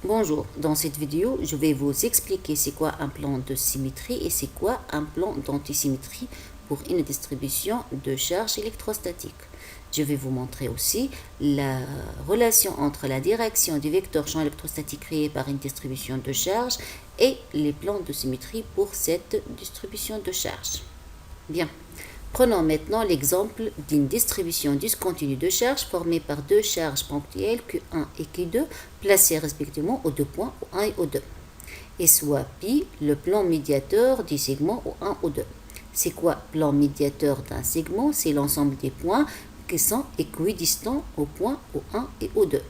Bonjour, dans cette vidéo, je vais vous expliquer c'est quoi un plan de symétrie et c'est quoi un plan d'antisymétrie pour une distribution de charges électrostatiques. Je vais vous montrer aussi la relation entre la direction du vecteur champ électrostatique créé par une distribution de charges et les plans de symétrie pour cette distribution de charges. Bien. Prenons maintenant l'exemple d'une distribution discontinue de charges formée par deux charges ponctuelles Q1 et Q2 placées respectivement aux deux points O1 et O2. Et soit pi le plan médiateur du segment O1 O2. C'est quoi plan médiateur d'un segment? C'est l'ensemble des points qui sont équidistants aux points O1 et O2.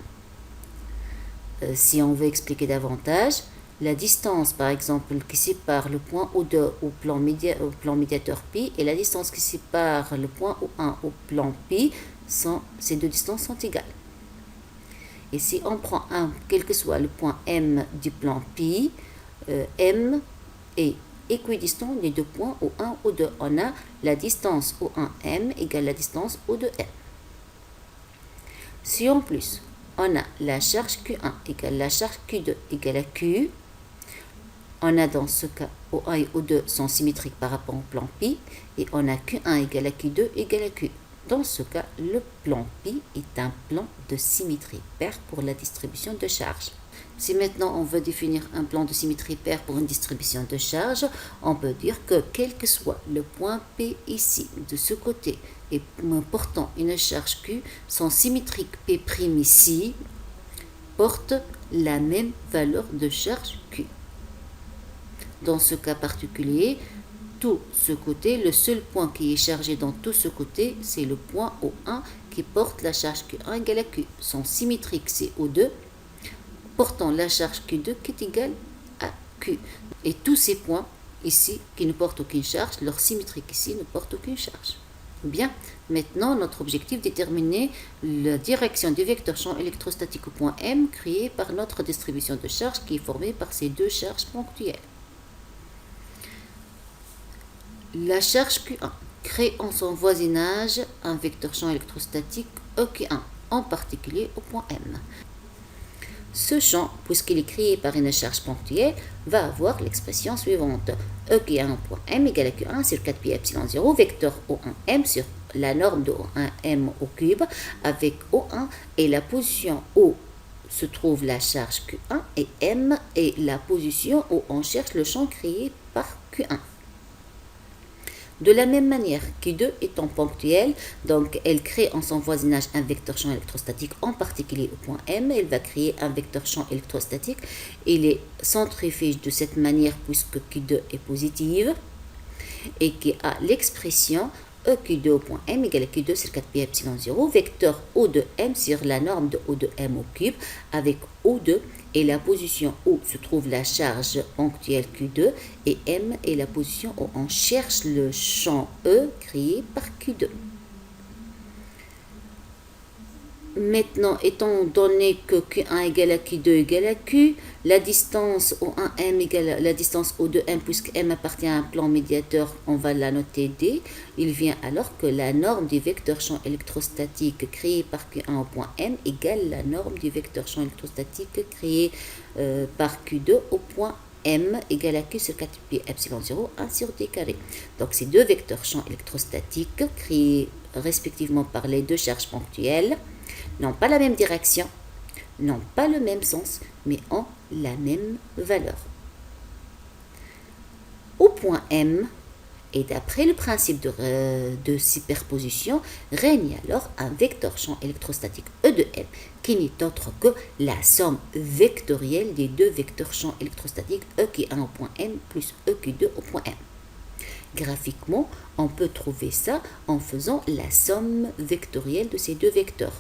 Si on veut expliquer davantage, la distance, par exemple, qui sépare le point O2 au plan médiateur pi et la distance qui sépare le point O1 au plan pi, ces deux distances sont égales. Et si on prend quel que soit le point M du plan pi, M est équidistant des deux points O1 O2. On a la distance O1M égale la distance O2M. Si en plus, on a la charge Q1 égale la charge Q2 égale à Q, on a dans ce cas O1 et O2 sont symétriques par rapport au plan pi et on a Q1 égale à Q2 égale à Q. Dans ce cas, le plan pi est un plan de symétrie paire pour la distribution de charges. Si maintenant on veut définir un plan de symétrie paire pour une distribution de charges, on peut dire que quel que soit le point P ici, de ce côté, et portant une charge Q, son symétrique P' ici porte la même valeur de charge Q. Dans ce cas particulier, tout ce côté, le seul point qui est chargé dans tout ce côté, c'est le point O1 qui porte la charge Q1 égale à Q. Son symétrique, c'est O2, portant la charge Q2 qui est égale à Q. Et tous ces points ici qui ne portent aucune charge, leur symétrique ici ne porte aucune charge. Bien, maintenant notre objectif déterminer la direction du vecteur champ électrostatique au point M créé par notre distribution de charges qui est formée par ces deux charges ponctuelles. La charge Q1 crée en son voisinage un vecteur champ électrostatique EQ1, en particulier au point M. Ce champ, puisqu'il est créé par une charge ponctuelle, va avoir l'expression suivante. EQ1 au point M égale à Q1 sur 4pi epsilon 0, vecteur O1M sur la norme de O1M au cube, avec O1 et la position où se trouve la charge Q1 et M est la position où on cherche le champ créé par Q1. De la même manière, Q2 étant ponctuelle, donc elle crée en son voisinage un vecteur champ électrostatique, en particulier au point M. Elle va créer un vecteur champ électrostatique. Il est centrifuge de cette manière puisque Q2 est positive et qui a l'expression EQ2 au point M égale à Q2 sur 4pi epsilon 0, vecteur O2M sur la norme de O2M au cube, avec O2 et la position où se trouve la charge ponctuelle Q2 et M est la position où on cherche le champ E créé par Q2. Maintenant, étant donné que Q1 égale à Q2 égale à Q, la distance O1M égale à la distance O2M, puisque M appartient à un plan médiateur, on va la noter D. Il vient alors que la norme du vecteur champ électrostatique créé par Q1 au point M égale la norme du vecteur champ électrostatique créé par Q2 au point M égale à Q sur 4pi epsilon 0, 1 sur D carré. Donc ces deux vecteurs champ électrostatiques créés respectivement par les deux charges ponctuelles n'ont pas la même direction, n'ont pas le même sens, mais ont la même valeur. Au point M, et d'après le principe de superposition, règne alors un vecteur champ électrostatique E de M, qui n'est autre que la somme vectorielle des deux vecteurs champ électrostatiques EQ1 au point M plus EQ2 au point M. Graphiquement, on peut trouver ça en faisant la somme vectorielle de ces deux vecteurs.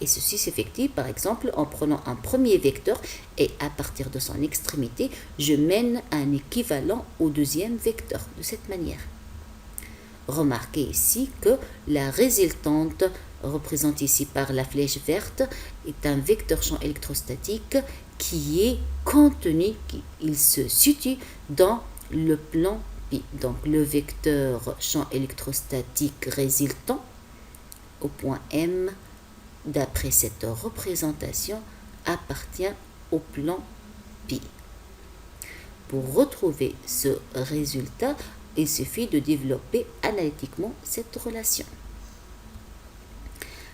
Et ceci s'effectue par exemple en prenant un premier vecteur et à partir de son extrémité, je mène un équivalent au deuxième vecteur de cette manière. Remarquez ici que la résultante, représentée ici par la flèche verte, est un vecteur champ électrostatique qui est contenu, il se situe dans le plan pi. Donc le vecteur champ électrostatique résultant au point M, d'après cette représentation, appartient au plan pi. Pour retrouver ce résultat, il suffit de développer analytiquement cette relation.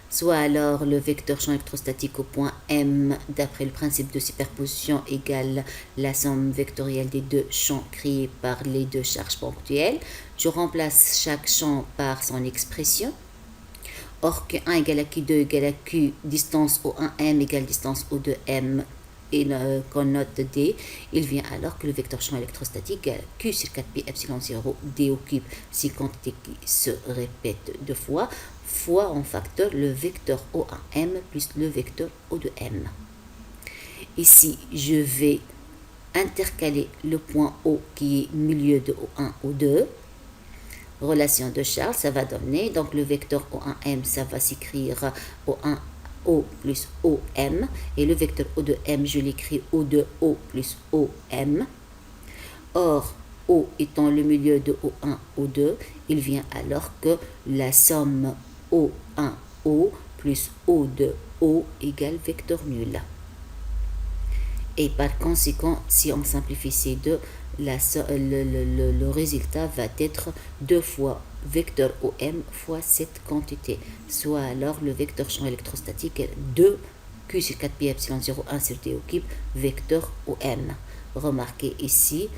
Soit alors le vecteur champ électrostatique au point M, d'après le principe de superposition, égale la somme vectorielle des deux champs créés par les deux charges ponctuelles. Je remplace chaque champ par son expression. Or, Q1 égale à Q2 égale à Q, distance au 1M égale distance au 2M, et qu'on note D, il vient alors que le vecteur champ électrostatique égale Q sur 4pi epsilon 0 D au cube, si quantité qui se répète deux fois, fois en facteur le vecteur O1M plus le vecteur O2M. Ici, je vais intercaler le point O qui est milieu de O1, O2. Relation de Charles, ça va donner, donc le vecteur O1M, ça va s'écrire O1 O plus OM, et le vecteur O2M, je l'écris O2O plus OM. Or, O étant le milieu de O1, O2, il vient alors que la somme O1O plus O2O égale vecteur nul. Et par conséquent, si on simplifie ces deux, le résultat va être 2 fois vecteur OM fois cette quantité, soit alors le vecteur champ électrostatique est 2 Q sur 4pi epsilon 0 1 sur D au cube vecteur OM. Remarquez ici,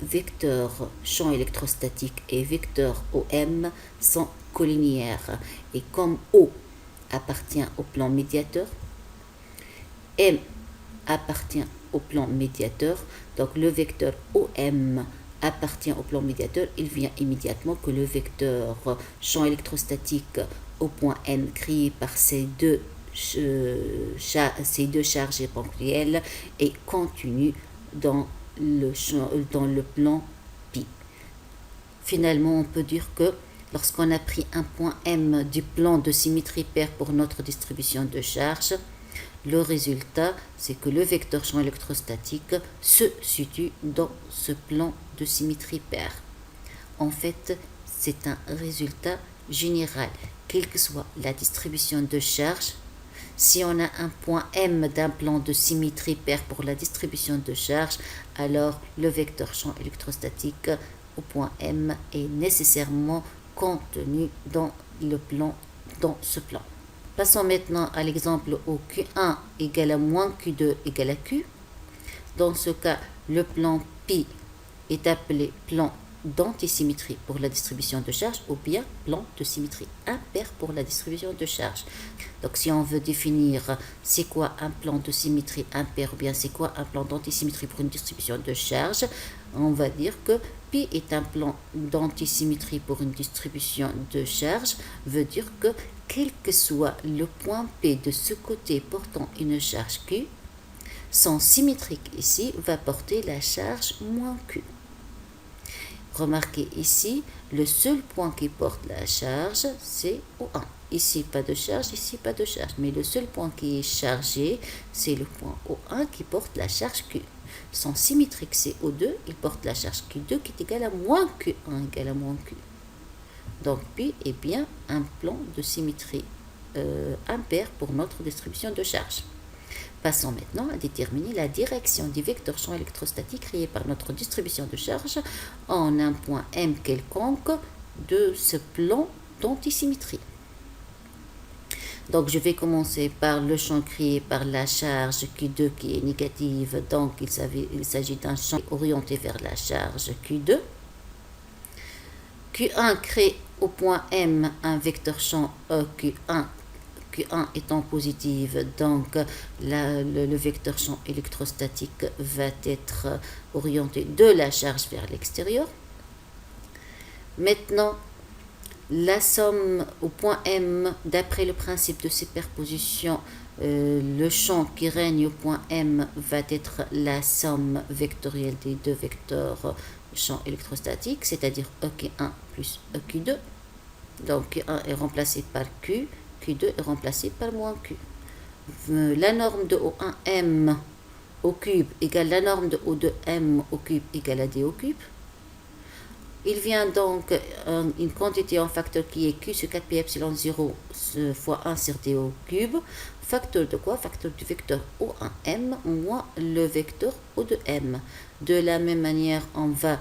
vecteur champ électrostatique et vecteur OM sont collinéaires, et comme O appartient au plan médiateur, M appartient au plan médiateur, donc le vecteur OM appartient au plan médiateur, il vient immédiatement que le vecteur champ électrostatique au point M créé par ces deux charges ponctuelles est contenu dans le plan pi. Finalement, on peut dire que lorsqu'on a pris un point M du plan de symétrie paire pour notre distribution de charges, le résultat, c'est que le vecteur champ électrostatique se situe dans ce plan de symétrie paire. En fait, c'est un résultat général, quelle que soit la distribution de charges. Si on a un point M d'un plan de symétrie paire pour la distribution de charges, alors le vecteur champ électrostatique au point M est nécessairement contenu dans ce plan. Passons maintenant à l'exemple où Q1 égale à moins Q2 égale à Q. Dans ce cas, le plan pi est appelé plan d'antisymétrie pour la distribution de charge ou bien plan de symétrie impaire pour la distribution de charge. Donc si on veut définir c'est quoi un plan de symétrie impaire ou bien c'est quoi un plan d'antisymétrie pour une distribution de charge, on va dire que pi est un plan d'antisymétrie pour une distribution de charge, veut dire que quel que soit le point P de ce côté portant une charge Q, son symétrique ici va porter la charge moins Q. Remarquez ici, le seul point qui porte la charge, c'est O1. Ici, pas de charge, ici, pas de charge. Mais le seul point qui est chargé, c'est le point O1 qui porte la charge Q. Son symétrique, c'est O2, il porte la charge Q2 qui est égale à moins Q1 égale à moins Q. Donc, Pi est bien un plan de symétrie impaire pour notre distribution de charge. Passons maintenant à déterminer la direction du vecteur champ électrostatique créé par notre distribution de charge en un point M quelconque de ce plan d'antisymétrie. Donc je vais commencer par le champ créé par la charge Q2 qui est négative, donc il s'agit d'un champ orienté vers la charge Q2. Q1 crée au point M un vecteur champ Q1 étant positive, donc le vecteur champ électrostatique va être orienté de la charge vers l'extérieur. Maintenant, la somme au point M, d'après le principe de superposition, le champ qui règne au point M va être la somme vectorielle des deux vecteurs champ électrostatique, c'est-à-dire EQ1 plus EQ2. Donc Q1 est remplacé par Q, Q2 est remplacé par moins Q. La norme de O1M au cube égale la norme de O2M au cube égale à D au cube. Il vient donc une quantité en facteur qui est Q sur 4 pi epsilon 0 fois 1 sur D au cube. Facteur de quoi? Facteur du vecteur O1M moins le vecteur O de M. De la même manière, on va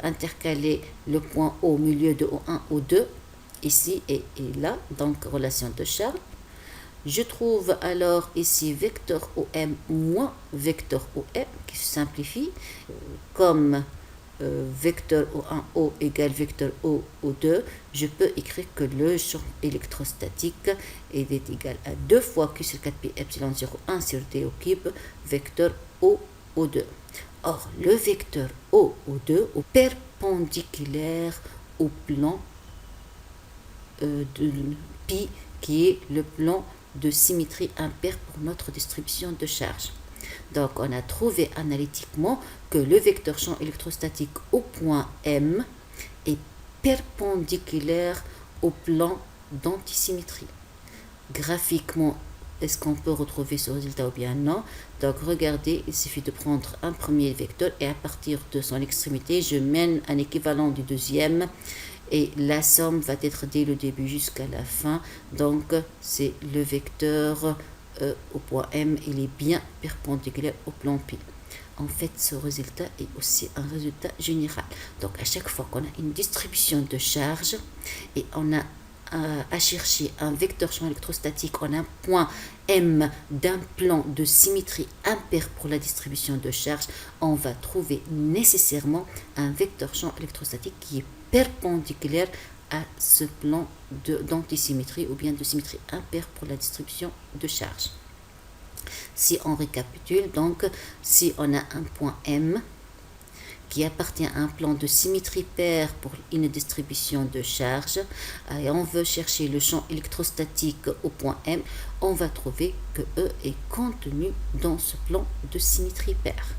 intercaler le point O au milieu de O1, O2, ici et là, donc relation de charge. Je trouve alors ici vecteur OM moins vecteur OM qui se simplifie comme vecteur O1O égale vecteur O, O2, je peux écrire que le champ électrostatique est égal à 2 fois Q sur 4 pi epsilon 0, 1 sur D au cube, vecteur O, O2. Or, le vecteur O, O2 est perpendiculaire au plan de pi qui est le plan de symétrie impaire pour notre distribution de charge. Donc, on a trouvé analytiquement que le vecteur champ électrostatique au point M est perpendiculaire au plan d'antisymétrie. Graphiquement, est-ce qu'on peut retrouver ce résultat ou bien non? Donc, regardez, il suffit de prendre un premier vecteur et à partir de son extrémité, je mène un équivalent du deuxième et la somme va être dès le début jusqu'à la fin. Donc, c'est le vecteur au point M, il est bien perpendiculaire au plan pi. En fait, ce résultat est aussi un résultat général. Donc, à chaque fois qu'on a une distribution de charge et on a à chercher un vecteur champ électrostatique en un point M d'un plan de symétrie impaire pour la distribution de charge, on va trouver nécessairement un vecteur champ électrostatique qui est perpendiculaire à ce plan d'antisymétrie ou bien de symétrie impaire pour la distribution de charge. Si on récapitule, donc, si on a un point M qui appartient à un plan de symétrie paire pour une distribution de charge, et on veut chercher le champ électrostatique au point M, on va trouver que E est contenu dans ce plan de symétrie paire.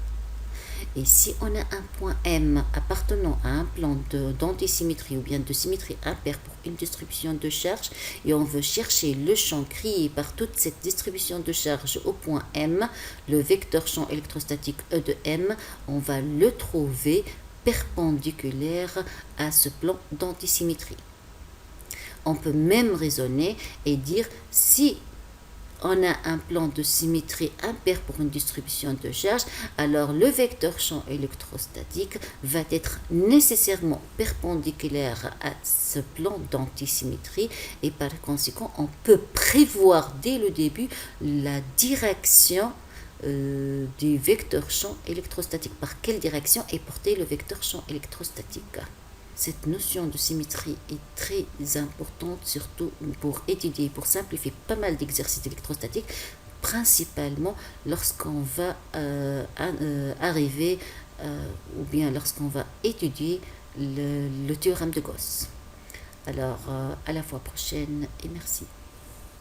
Et si on a un point M appartenant à un plan d'antisymétrie ou bien de symétrie impaire pour une distribution de charge, et on veut chercher le champ créé par toute cette distribution de charge au point M, le vecteur champ électrostatique E de M, on va le trouver perpendiculaire à ce plan d'antisymétrie. On peut même raisonner et dire si on a un plan de symétrie impaire pour une distribution de charge, alors le vecteur champ électrostatique va être nécessairement perpendiculaire à ce plan d'antisymétrie et par conséquent, on peut prévoir dès le début la direction du vecteur champ électrostatique. Par quelle direction est porté le vecteur champ électrostatique? Cette notion de symétrie est très importante, surtout pour étudier, pour simplifier pas mal d'exercices électrostatiques, principalement lorsqu'on va arriver ou bien lorsqu'on va étudier le théorème de Gauss. Alors, à la fois prochaine et merci.